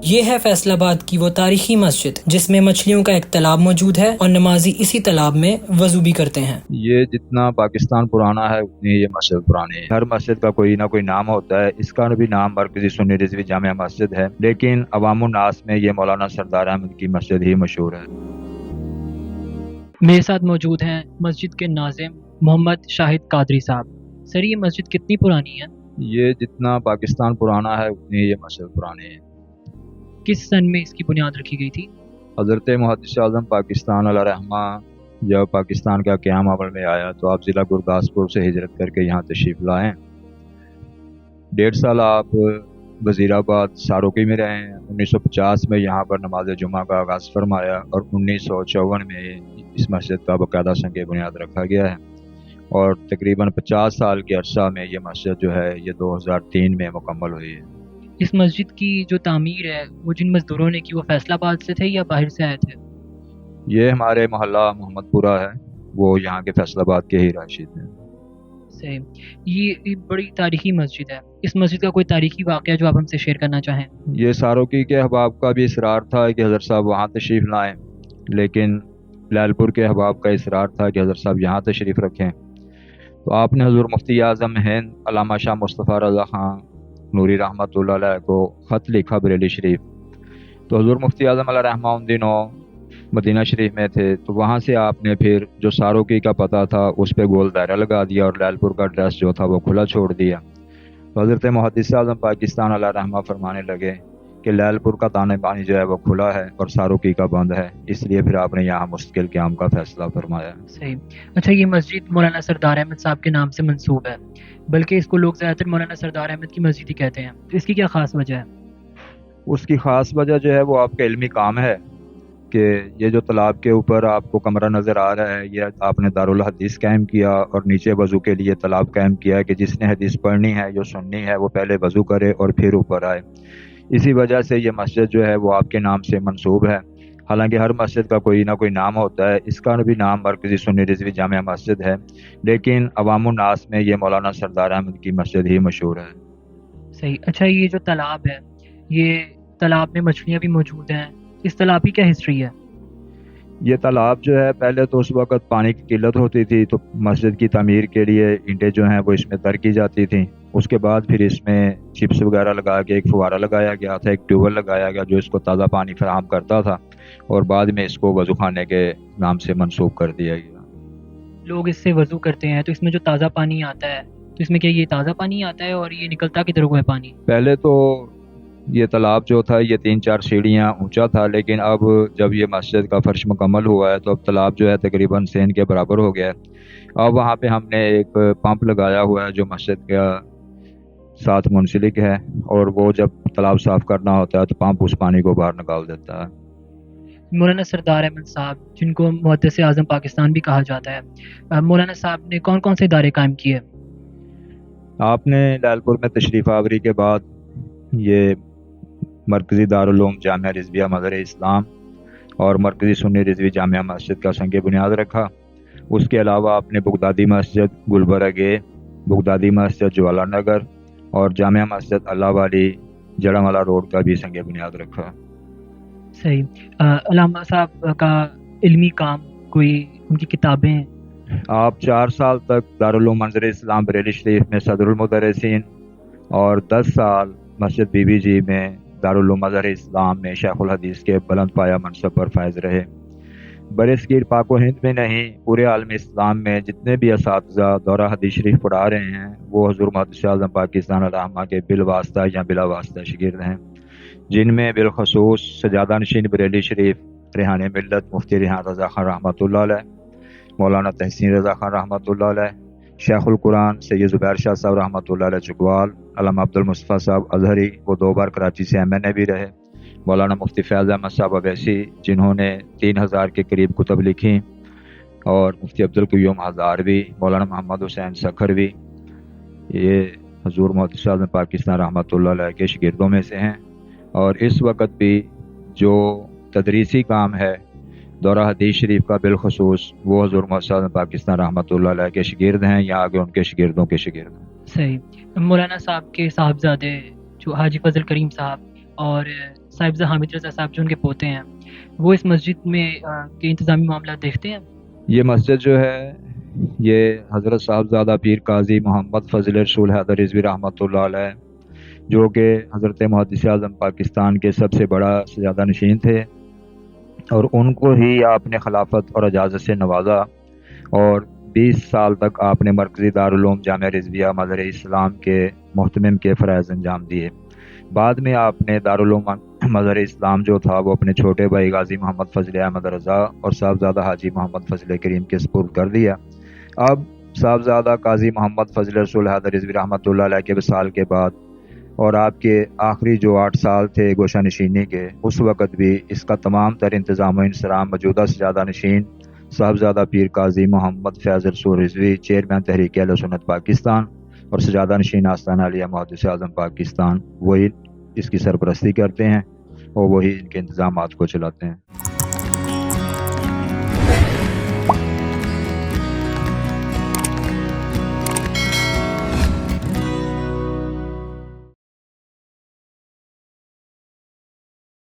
یہ ہے فیصل آباد کی وہ تاریخی مسجد جس میں مچھلیوں کا ایک تالاب موجود ہے اور نمازی اسی تالاب میں وضو بھی کرتے ہیں۔ یہ جتنا پاکستان پرانا ہے اتنی یہ مسجد پرانی ہے۔ ہر مسجد کا کوئی نہ کوئی نام ہوتا ہے، اس کا بھی نام مرکزی سنی رضوی جامع مسجد ہے، لیکن عوام الناس میں یہ مولانا سردار احمد کی مسجد ہی مشہور ہے۔ میرے ساتھ موجود ہیں مسجد کے ناظم محمد شاہد قادری صاحب۔ سر، یہ مسجد کتنی پرانی ہے؟ یہ جتنا پاکستان پرانا ہے اتنی یہ مسجد پرانی ہے۔ کس سن میں اس کی بنیاد رکھی گئی تھی؟ حضرت محدث اعظم پاکستان علیہ رحمہ جب پاکستان کا قیام عمل میں آیا تو آپ ضلع گرداسپور سے ہجرت کر کے یہاں تشریف لائے۔ 1.5 سال آپ وزیر آباد ساروکی میں رہے ہیں۔ 1950 میں یہاں پر نماز جمعہ کا آغاز فرمایا اور 1954 میں اس مسجد کا باقاعدہ سنگ بنیاد رکھا گیا ہے، اور تقریباً 50 سال کے عرصہ میں یہ مسجد جو ہے یہ 2003 میں مکمل ہوئی ہے۔ اس مسجد کی جو تعمیر ہے وہ جن مزدوروں نے کی وہ فیصل آباد سے تھے یا باہر سے آئے تھے؟ یہ ہمارے محلہ محمد پورہ ہے، وہ یہاں کے فیصل آباد کے ہی رہائشی تھے۔ صحیح۔ یہ بڑی تاریخی مسجد ہے، اس مسجد کا کوئی تاریخی واقعہ جو آپ ہم سے شیئر کرنا چاہیں؟ یہ ساروکی کے احباب کا بھی اصرار تھا کہ حضرت صاحب وہاں تشریف لائیں، لیکن لال پور کے احباب کا اصرار تھا کہ حضرت صاحب یہاں تشریف رکھیں، تو آپ نے حضور مفتی اعظم ہند علامہ شاہ مصطفیٰ رضا خان نوری رحمۃ اللہ علیہ کو خط لکھا بریلی شریف۔ تو حضور مفتی اعظم علیہ رحمہ ان دنوں مدینہ شریف میں تھے، تو وہاں سے آپ نے پھر جو ساروکی کا پتہ تھا اس پہ گول دائرہ لگا دیا اور لال پور کا ایڈریس جو تھا وہ کھلا چھوڑ دیا۔ تو حضرت محدث اعظم پاکستان علیہ رحمہ فرمانے لگے کہ لال پور کا دانے پانی جو ہے وہ کھلا ہے اور ساروکی کا بند ہے، اس لیے پھر آپ نے یہاں مستقل قیام کا فیصلہ فرمایا۔ صحیح۔ اچھا، یہ مسجد مولانا سردار احمد صاحب کے نام سے منسوب ہے، بلکہ اس کو لوگ زیادہ تر مولانا سردار احمد کی مسجد ہی کہتے ہیں، اس کی کیا خاص وجہ ہے؟ اس کی خاص وجہ جو ہے وہ آپ کا علمی کام ہے کہ یہ جو تالاب کے اوپر آپ کو کمرہ نظر آ رہا ہے یہ آپ نے دارالحدیث قائم کیا، اور نیچے وضو کے لیے تالاب قائم کیا کہ جس نے حدیث پڑھنی ہے جو سننی ہے وہ پہلے وضو کرے اور پھر اوپر آئے۔ اسی وجہ سے یہ مسجد جو ہے وہ آپ کے نام سے منسوب ہے، حالانکہ ہر مسجد کا کوئی نہ کوئی نام ہوتا ہے، اس کا بھی نام مرکزی سنی رضوی جامع مسجد ہے، لیکن عوام الناس میں یہ مولانا سردار احمد کی مسجد ہی مشہور ہے۔ صحیح۔ اچھا، یہ جو تالاب ہے یہ تالاب میں مچھلیاں بھی موجود ہیں، اس تالاب کی کیا ہسٹری ہے؟ یہ تالاب جو ہے پہلے تو اس وقت پانی کی قلت ہوتی تھی، تو مسجد کی تعمیر کے لیے اینٹیں جو ہیں وہ اس میں در کی جاتی تھیں، اس کے بعد پھر اس میں چپس وغیرہ لگا کے ایک فوارہ لگایا گیا تھا، ایک ٹیوب ویل لگایا گیا جو اس کو تازہ پانی فراہم کرتا تھا، اور بعد میں اس کو وضو خانے کے نام سے منسوب کر دیا گیا۔ لوگ اس سے وضو کرتے ہیں، تو اس میں جو تازہ پانی آتا ہے تو اس میں کیا یہ تازہ پانی آتا ہے اور یہ نکلتا کدھر ہوا ہے پانی؟ پہلے تو یہ تالاب جو تھا یہ 3-4 سیڑھیاں اونچا تھا، لیکن اب جب یہ مسجد کا فرش مکمل ہوا ہے تو اب تالاب جو ہے تقریباً سین کے برابر ہو گیا ہے۔ اب وہاں پہ ہم نے ایک پمپ لگایا ہوا ہے جو مسجد کا ساتھ منسلک ہے، اور وہ جب تالاب صاف کرنا ہوتا ہے تو پمپ اس پانی کو باہر نکال دیتا ہے۔ مولانا سردار احمد صاحب جن کو محدث اعظم پاکستان بھی کہا جاتا ہے، مولانا صاحب نے کون کون سے ادارے قائم کیے؟ آپ نے لال پور میں تشریف آوری کے بعد یہ مرکزی دارالعلوم جامعہ رضویہ مظہر اسلام اور مرکزی سنی رضوی جامعہ مسجد کا سنگ بنیاد رکھا۔ اس کے علاوہ آپ نے بغدادی مسجد گلبرگے، بغدادی مسجد جوالا نگر اور جامعہ مسجد اللہ والی جڑم والا روڈ کا بھی سنگ بنیاد رکھا۔ صحیح۔ علامہ صاحب کا علمی کام، کوئی ان کی کتابیں؟ آپ 4 سال تک دارالعلوم منظر اسلام بریلی شریف میں صدر المدرسین اور 10 سال مسجد بی بی جی میں دارالعلوم مظہر اسلام میں شیخ الحدیث کے بلند پایہ منصب پر فائز رہے۔ برصغیر پاک و ہند میں نہیں، پورے عالم اسلام میں جتنے بھی اساتذہ دورہ حدیث شریف پڑھا رہے ہیں وہ حضور محدث اعظم پاکستان علیہ رحمہ کے بالواسطہ یا بلا واسطہ شاگرد ہیں، جن میں بالخصوص سجادہ نشین بریلی شریف ریحان ملت مفتی ریحان رضا خان رحمۃ اللہ علیہ، مولانا تحسین رضا خان رحمۃ اللہ علیہ، شیخ القرآن سید زبیر شاہ صاحب رحمۃ اللہ علیہ چکوال، علامہ عبد المصطفیٰ صاحب اظہری، وہ 2 بار کراچی سے MNA بھی رہے، مولانا مفتی فیض احمد صاحب اویسی جنہوں نے 3000 کے قریب کتب لکھی، اور مفتی عبدالقیوم ہزاروی، مولانا محمد حسین سکھروی، یہ حضور محدث اعظم پاکستان رحمۃ اللہ علیہ کے شاگردوں میں سے ہیں، اور اس وقت بھی جو تدریسی کام ہے دورہ حدیث شریف کا بالخصوص وہ حضور محدث اعظم پاکستان رحمۃ اللہ علیہ کے شاگرد ہیں یا آگے ان کے شاگردوں کے شاگرد ہیں۔ صحیح۔ مولانا صاحب کے صاحبزادے جو حاجی فضل کریم صاحب، اور صاحبزہ حامد رضا صاحب جو ان کے پوتے ہیں وہ اس مسجد میں کے انتظامی معاملات دیکھتے ہیں؟ یہ مسجد جو ہے یہ حضرت صاحبزادہ پیر قاضی محمد فضل رسول حیدر رضوی رحمۃ اللہ علیہ جو کہ حضرت محدث اعظم پاکستان کے سب سے بڑا سجادہ نشین تھے، اور ان کو ہی آپ نے خلافت اور اجازت سے نوازا، اور 20 سال تک آپ نے مرکزی دارالعلوم جامعہ رضویہ مظہر اسلام کے محتمم کے فرائض انجام دیے۔ بعد میں آپ نے دارالعلوم مظہر اسلام جو تھا وہ اپنے چھوٹے بھائی غازی محمد فضل احمد رضا اور صاحبزادہ حاجی محمد فضل کریم کے سپرد کر دیا۔ اب صاحبزادہ قاضی محمد فضل رسول حیدر رضوی رحمۃ اللہ علیہ کے وصال کے بعد اور آپ کے آخری جو 8 سال تھے گوشہ نشینی کے، اس وقت بھی اس کا تمام تر انتظام و انصرام موجودہ سجادہ نشین صاحبزادہ پیر قاضی محمد فیض رسول رضوی چیئرمین تحریک اہل سنت پاکستان اور سجادہ نشین آستانہ علیہ محدث اعظم پاکستان وہی اس کی سرپرستی کرتے ہیں اور وہی ان کے انتظامات کو چلاتے ہیں۔